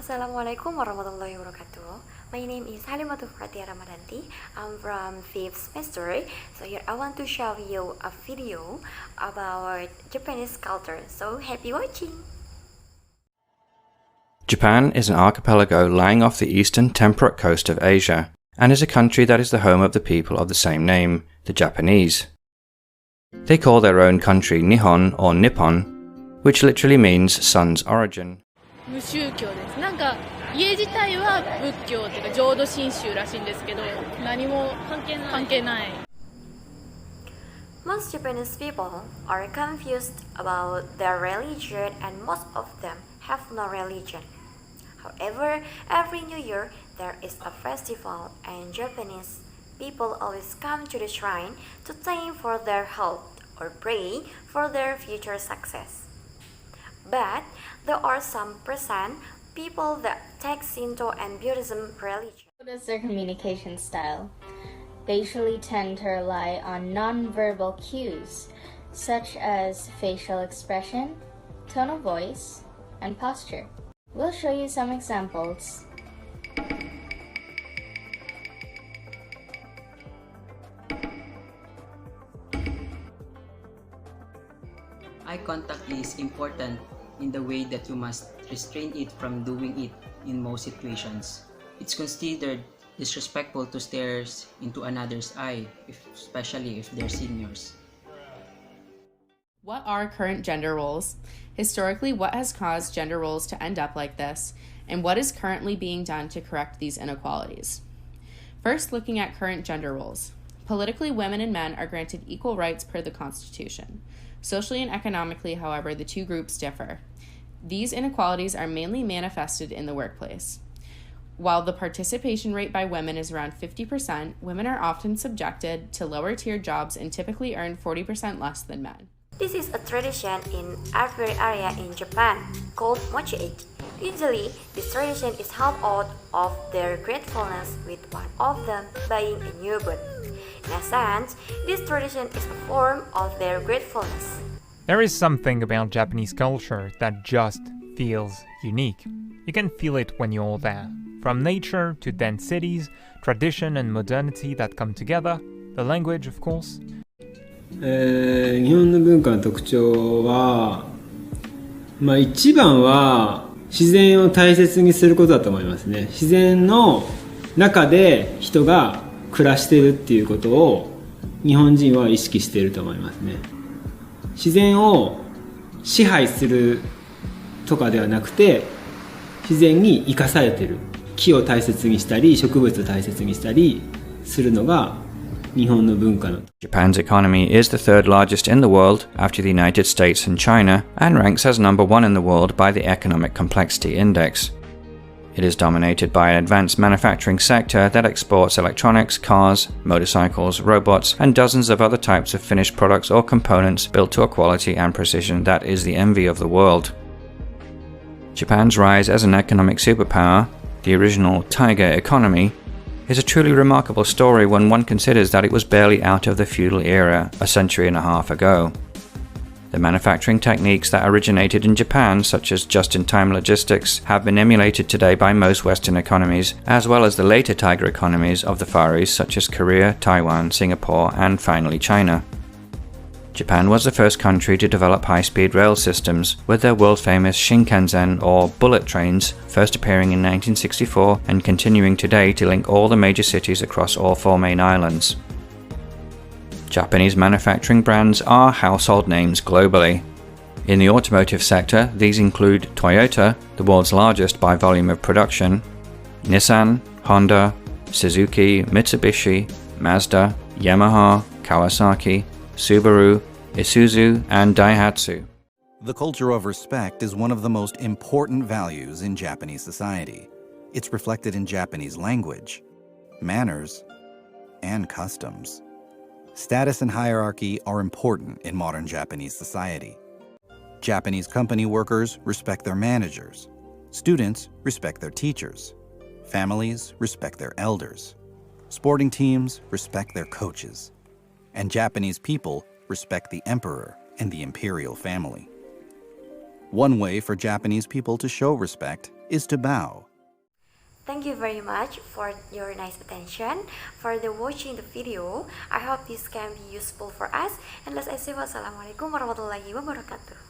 Assalamualaikum warahmatullahi wabarakatuh. My name is Halimatu Fatia Ramadanti. I'm from 5th semester. So here I want to show you a video about Japanese culture. So happy watching! Japan is an archipelago lying off the eastern temperate coast of Asia, and is a country that is the home of the people of the same name, the Japanese. They call their own country Nihon or Nippon, which literally means sun's origin. 無宗教です。なんか家自体は仏教っていうか浄土真宗らしいんですけど、何も関係ない。Most Japanese people are confused about their religion and most of them have no religion. However, every New Year there is a festival and Japanese people always come to the shrine to thank for their health or pray for their future success. But there are some percent people that take Shinto and Buddhism religion. What is their communication style? They usually tend to rely on non-verbal cues, such as facial expression, tone of voice, and posture. We'll show you some examples. Eye contact is important in the way that you must restrain it from doing it in most situations. It's considered disrespectful to stare into another's eye, especially if they're seniors. What are current gender roles? Historically, what has caused gender roles to end up like this? And what is currently being done to correct these inequalities? First, looking at current gender roles. Politically, women and men are granted equal rights per the Constitution. Socially and economically, however, the two groups differ. These inequalities are mainly manifested in the workplace. While the participation rate by women is around 50%, women are often subjected to lower-tier jobs and typically earn 40% less than men. This is a tradition in every area in Japan called mochi-age. Usually, this tradition is held out of their gratefulness with one of them buying a new boot. In a sense, this tradition is a form of their gratefulness. There is something about Japanese culture that just feels unique. You can feel it when you're there. From nature to dense cities, tradition and modernity that come together, the language, of course. 日本の文化の特徴は、一番は自然を大切にすることだと思いますね。自然の中で人が暮らしているっていうことを日本人は意識していると思いますね。自然を支配するとかではなくて、自然に生かされている。木を大切にしたり、植物を大切にしたりするのが日本の文化の。Japan's economy is the third largest in the world after the United States and China, and ranks as number one in the world by the Economic Complexity Index. It is dominated by an advanced manufacturing sector that exports electronics, cars, motorcycles, robots, and dozens of other types of finished products or components built to a quality and precision that is the envy of the world. Japan's rise as an economic superpower, the original tiger economy, is a truly remarkable story when one considers that it was barely out of the feudal era a century and a half ago. The manufacturing techniques that originated in Japan, such as just-in-time logistics, have been emulated today by most Western economies, as well as the later tiger economies of the Far East, such as Korea, Taiwan, Singapore, and finally China. Japan was the first country to develop high-speed rail systems, with their world-famous Shinkansen or bullet trains first appearing in 1964 and continuing today to link all the major cities across all four main islands. Japanese manufacturing brands are household names globally. In the automotive sector, these include Toyota, the world's largest by volume of production, Nissan, Honda, Suzuki, Mitsubishi, Mazda, Yamaha, Kawasaki, Subaru, Isuzu, and Daihatsu. The culture of respect is one of the most important values in Japanese society. It's reflected in Japanese language, manners, and customs. Status and hierarchy are important in modern Japanese society. Japanese company workers respect their managers. Students respect their teachers. Families respect their elders. Sporting teams respect their coaches. And Japanese people respect the emperor and the imperial family. One way for Japanese people to show respect is to bow. Thank you very much for your nice attention, for the watching the video. I hope this can be useful for us. And let's say wassalamualaikum warahmatullahi wabarakatuh.